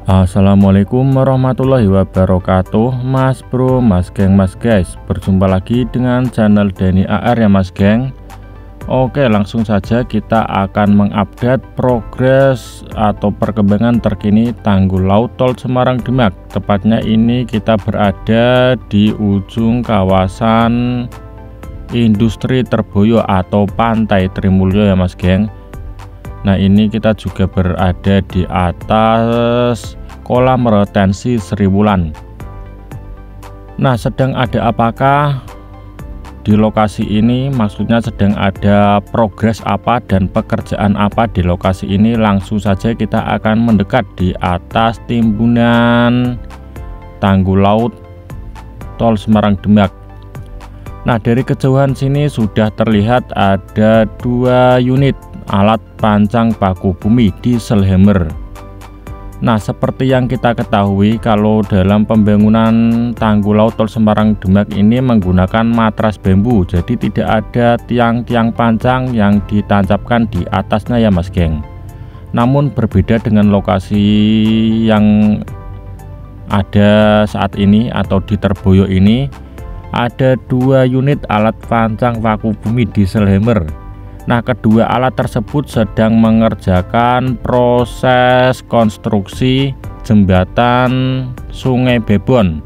Assalamualaikum warahmatullahi wabarakatuh, Mas Bro, Mas Geng, Mas Guys. Berjumpa lagi dengan channel Denny AR ya Mas Geng. Oke, langsung saja kita akan mengupdate progres atau perkembangan terkini tanggul laut Tol Semarang Demak. Tepatnya ini kita berada di ujung kawasan industri Terboyo atau Pantai Trimulyo ya Mas Geng. Nah, ini kita juga berada di atas kolam retensi Seriwulan. Nah, sedang ada apakah di lokasi ini? Maksudnya sedang ada progres apa dan pekerjaan apa di lokasi ini? Langsung saja kita akan mendekat di atas timbunan tanggul laut Tol Semarang Demak. Nah, dari kejauhan sini sudah terlihat ada 2 unit alat pancang paku bumi diesel hammer. Nah, seperti yang kita ketahui, kalau dalam pembangunan tanggul laut Tol Semarang Demak ini menggunakan matras bambu, jadi tidak ada tiang-tiang pancang yang ditancapkan di atasnya ya Mas Geng. Namun berbeda dengan lokasi yang ada saat ini atau di Terboyo ini, ada 2 unit alat pancang paku bumi diesel hammer. Nah, kedua alat tersebut sedang mengerjakan proses konstruksi jembatan Sungai Bebon.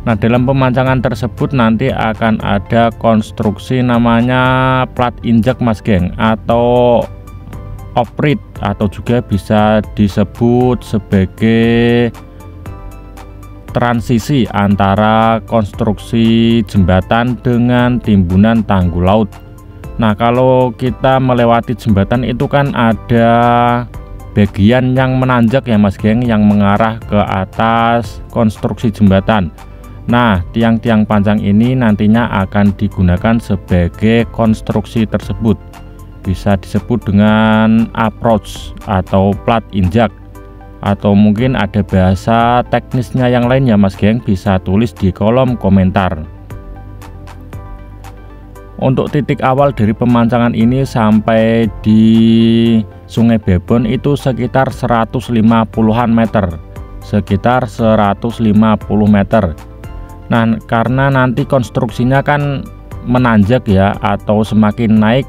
Nah, dalam pemancangan tersebut nanti akan ada konstruksi namanya plat injak Mas Geng, atau oprit, atau juga bisa disebut sebagai transisi antara konstruksi jembatan dengan timbunan tanggul laut. Nah, kalau kita melewati jembatan itu kan ada bagian yang menanjak ya Mas Geng, yang mengarah ke atas konstruksi jembatan. Nah, tiang-tiang panjang ini nantinya akan digunakan sebagai konstruksi tersebut. Bisa disebut dengan approach atau plat injak, atau mungkin ada bahasa teknisnya yang lain ya Mas Geng, bisa tulis di kolom komentar. Untuk titik awal dari pemancangan ini sampai di Sungai Bebon itu sekitar 150-an meter, sekitar 150 meter. Nah, karena nanti konstruksinya kan menanjak ya, atau semakin naik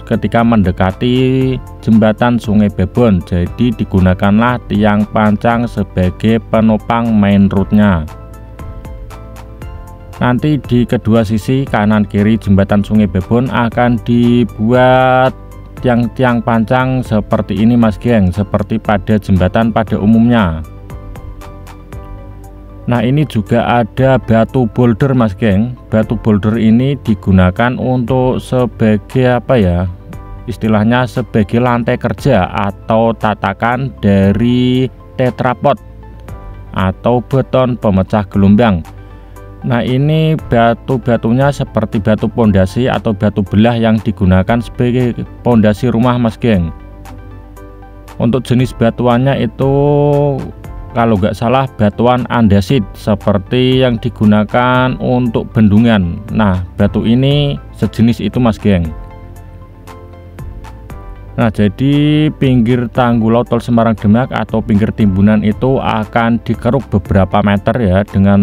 ketika mendekati jembatan Sungai Bebon, jadi digunakanlah tiang pancang sebagai penopang main route-nya. Nanti di kedua sisi kanan kiri jembatan Sungai Bebon akan dibuat tiang-tiang pancang seperti ini Mas Geng, seperti pada jembatan pada umumnya. Nah, ini juga ada batu boulder Mas Geng. Batu boulder ini digunakan untuk sebagai apa ya, istilahnya sebagai lantai kerja atau tatakan dari tetrapod atau beton pemecah gelombang. Nah, ini batu-batunya seperti batu pondasi atau batu belah yang digunakan sebagai pondasi rumah Mas Geng. Untuk jenis batuannya itu kalau nggak salah batuan andesit seperti yang digunakan untuk bendungan. Nah, batu ini sejenis itu Mas Geng. Nah, jadi pinggir tanggul laut Tol Semarang Demak atau pinggir timbunan itu akan dikeruk beberapa meter ya, dengan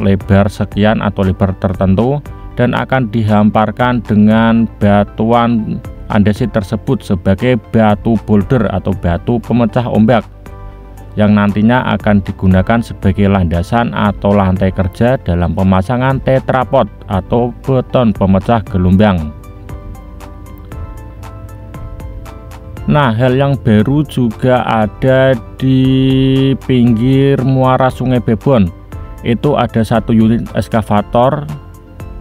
lebar sekian atau lebar tertentu, dan akan dihamparkan dengan batuan andesit tersebut sebagai batu boulder atau batu pemecah ombak, yang nantinya akan digunakan sebagai landasan atau lantai kerja dalam pemasangan tetrapod atau beton pemecah gelombang. Nah, hal yang baru juga ada di pinggir muara Sungai Bebon. Itu ada 1 unit eskavator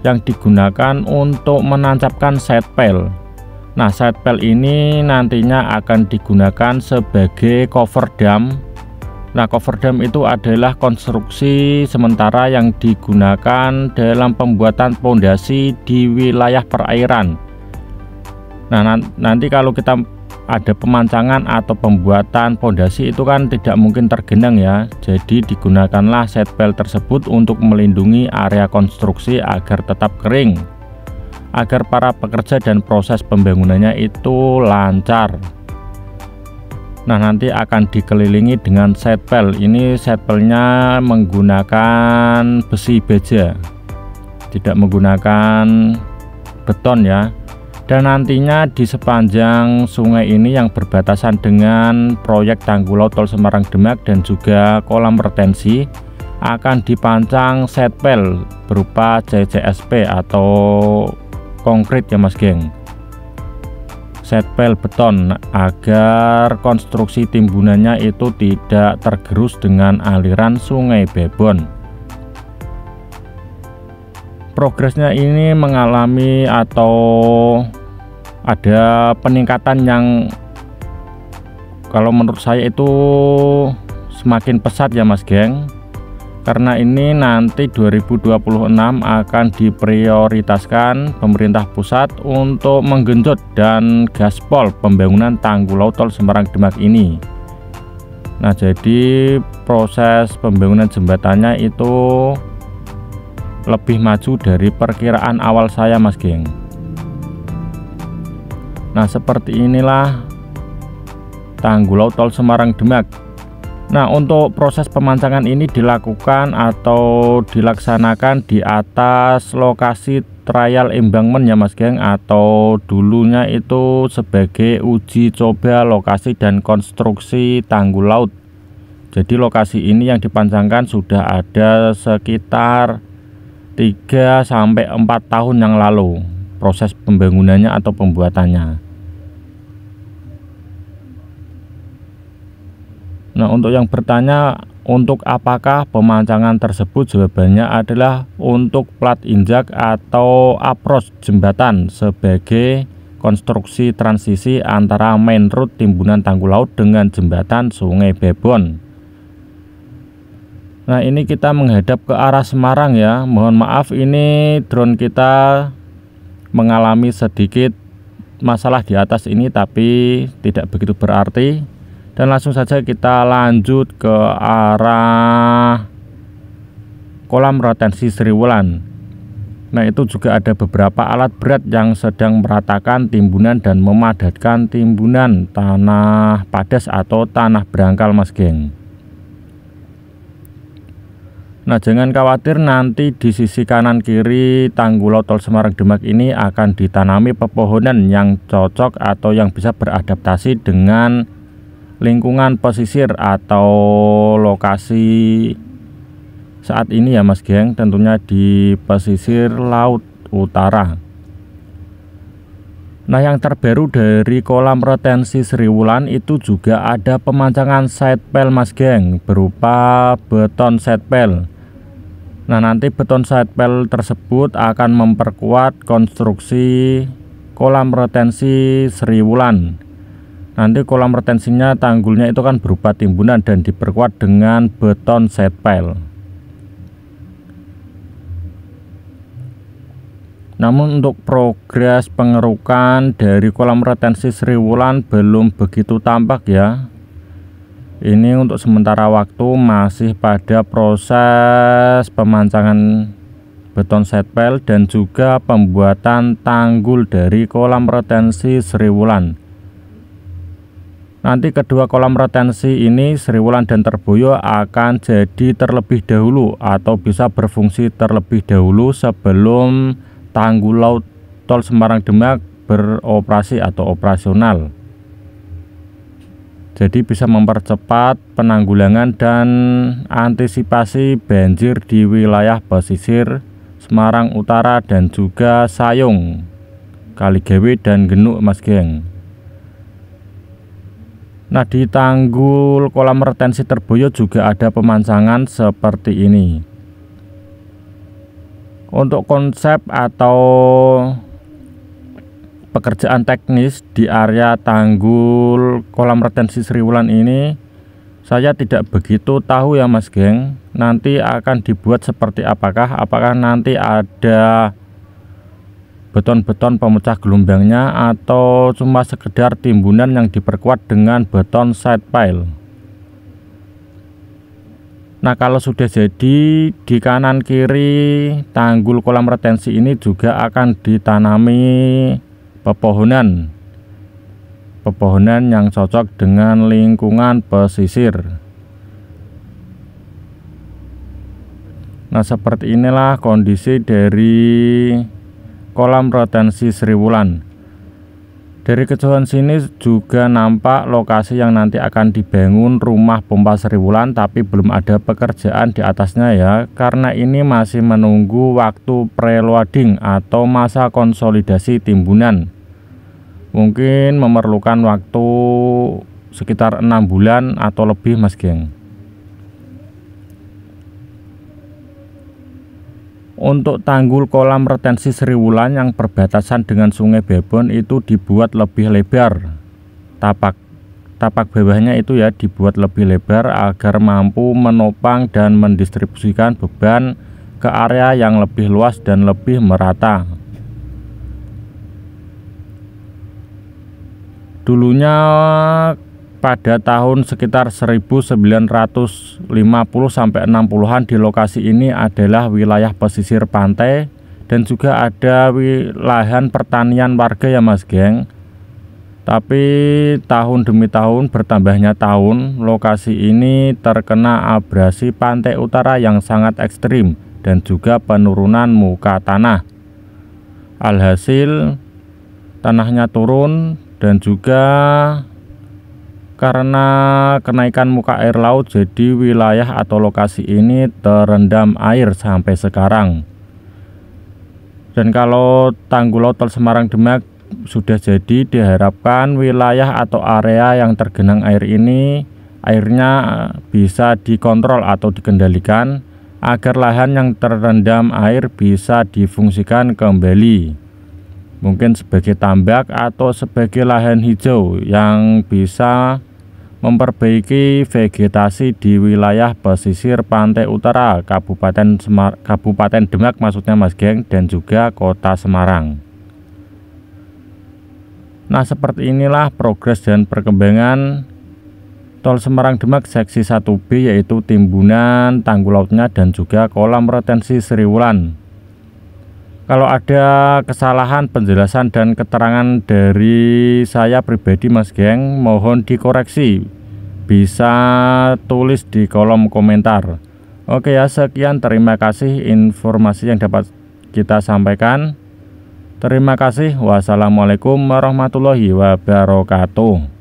yang digunakan untuk menancapkan side pail. Nah, side pail ini nantinya akan digunakan sebagai cover dam. Nah, cover dam itu adalah konstruksi sementara yang digunakan dalam pembuatan pondasi di wilayah perairan. Nah, nanti kalau kita ada pemancangan atau pembuatan pondasi itu kan tidak mungkin tergenang ya, jadi digunakanlah side pail tersebut untuk melindungi area konstruksi agar tetap kering, agar para pekerja dan proses pembangunannya itu lancar. Nah, nanti akan dikelilingi dengan side pile. Ini side pile-nya menggunakan besi baja, tidak menggunakan beton ya. Dan nantinya di sepanjang sungai ini yang berbatasan dengan proyek tanggul laut Tol Semarang Demak dan juga kolam retensi akan dipancang side pile berupa CCSP atau konkrit ya Mas geng, side pile beton, agar konstruksi timbunannya itu tidak tergerus dengan aliran Sungai Bebon. Progresnya ini mengalami atau ada peningkatan yang kalau menurut saya itu semakin pesat ya Mas geng, karena ini nanti 2026 akan diprioritaskan pemerintah pusat untuk menggenjot dan gaspol pembangunan tanggul laut Tol Semarang Demak ini. Nah, jadi proses pembangunan jembatannya itu lebih maju dari perkiraan awal saya Mas geng. Nah, seperti inilah tanggul laut Tol Semarang Demak. Nah, untuk proses pemancangan ini dilakukan atau dilaksanakan di atas lokasi trial embankment ya Mas geng, atau dulunya itu sebagai uji coba lokasi dan konstruksi tanggul laut. Jadi lokasi ini yang dipancangkan sudah ada sekitar 3-4 tahun yang lalu proses pembangunannya atau pembuatannya. Nah, untuk yang bertanya untuk apakah pemancangan tersebut, jawabannya adalah untuk plat injak atau approach jembatan sebagai konstruksi transisi antara main road timbunan tanggul laut dengan jembatan Sungai Bebon. Nah, ini kita menghadap ke arah Semarang ya. Mohon maaf, ini drone kita mengalami sedikit masalah di atas ini, tapi tidak begitu berarti. Dan langsung saja kita lanjut ke arah kolam retensi Sri Wulan. Nah, itu juga ada beberapa alat berat yang sedang meratakan timbunan dan memadatkan timbunan tanah padas atau tanah berangkal Mas geng. Nah, jangan khawatir, nanti di sisi kanan kiri tanggul laut Tol Semarang Demak ini akan ditanami pepohonan yang cocok atau yang bisa beradaptasi dengan lingkungan pesisir atau lokasi saat ini ya Mas geng, tentunya di pesisir laut utara. Nah, yang terbaru dari kolam retensi Sri Wulan itu juga ada pemancangan side pile Mas geng, berupa beton side pile. Nah, nanti beton side pile tersebut akan memperkuat konstruksi kolam retensi Sri Wulan. Nanti kolam retensinya, tanggulnya itu kan berupa timbunan dan diperkuat dengan beton side pile. Namun untuk progres pengerukan dari kolam retensi Sri Wulan belum begitu tampak ya. Ini untuk sementara waktu masih pada proses pemancangan beton side pile dan juga pembuatan tanggul dari kolam retensi Sri Wulan. Nanti kedua kolam retensi ini, Sri Wulan dan Terboyo, akan jadi terlebih dahulu atau bisa berfungsi terlebih dahulu sebelum tanggul laut Tol Semarang Demak beroperasi atau operasional. Jadi bisa mempercepat penanggulangan dan antisipasi banjir di wilayah pesisir Semarang Utara dan juga Sayung, Kaligawe dan Genuk Mas geng. Nah, di tanggul kolam retensi Terboyo juga ada pemancangan seperti ini. Untuk konsep atau pekerjaan teknis di area tanggul kolam retensi Sri Wulan ini saya tidak begitu tahu ya Mas geng. Nanti akan dibuat seperti apakah nanti ada beton-beton pemecah gelombangnya atau cuma sekedar timbunan yang diperkuat dengan beton side pile. Nah, kalau sudah jadi, di kanan kiri tanggul kolam retensi ini juga akan ditanami pepohonan. pepohonan yang cocok dengan lingkungan pesisir. Nah, seperti inilah kondisi dari kolam retensi Sri Wulan. Dari kejauhan sini juga nampak lokasi yang nanti akan dibangun rumah pompa Sri Wulan, tapi belum ada pekerjaan di atasnya ya, karena ini masih menunggu waktu preloading atau masa konsolidasi timbunan. Mungkin memerlukan waktu sekitar 6 bulan atau lebih, Mas geng. Untuk tanggul kolam retensi Sri Wulan yang berbatasan dengan Sungai Babon itu dibuat lebih lebar. Tapak bawahnya itu ya dibuat lebih lebar agar mampu menopang dan mendistribusikan beban ke area yang lebih luas dan lebih merata. Dulunya pada tahun sekitar 1950 sampai 60-an di lokasi ini adalah wilayah pesisir pantai dan juga ada lahan pertanian warga ya Mas geng. Tapi tahun demi tahun bertambahnya tahun, lokasi ini terkena abrasi pantai utara yang sangat ekstrim dan juga penurunan muka tanah. Alhasil tanahnya turun dan juga karena kenaikan muka air laut, jadi wilayah atau lokasi ini terendam air sampai sekarang. Dan kalau tanggul laut Tol Semarang Demak sudah jadi, diharapkan wilayah atau area yang tergenang air ini airnya bisa dikontrol atau dikendalikan agar lahan yang terendam air bisa difungsikan kembali. Mungkin sebagai tambak atau sebagai lahan hijau yang bisa memperbaiki vegetasi di wilayah pesisir pantai utara Kabupaten Demak maksudnya Mas geng, dan juga Kota Semarang. Nah, seperti inilah progres dan perkembangan Tol Semarang Demak seksi 1B, yaitu timbunan tanggul lautnya dan juga kolam retensi Sri Wulan. Kalau ada kesalahan penjelasan dan keterangan dari saya pribadi Mas geng, mohon dikoreksi, bisa tulis di kolom komentar. Oke ya, sekian, terima kasih informasi yang dapat kita sampaikan. Terima kasih. Wassalamualaikum warahmatullahi wabarakatuh.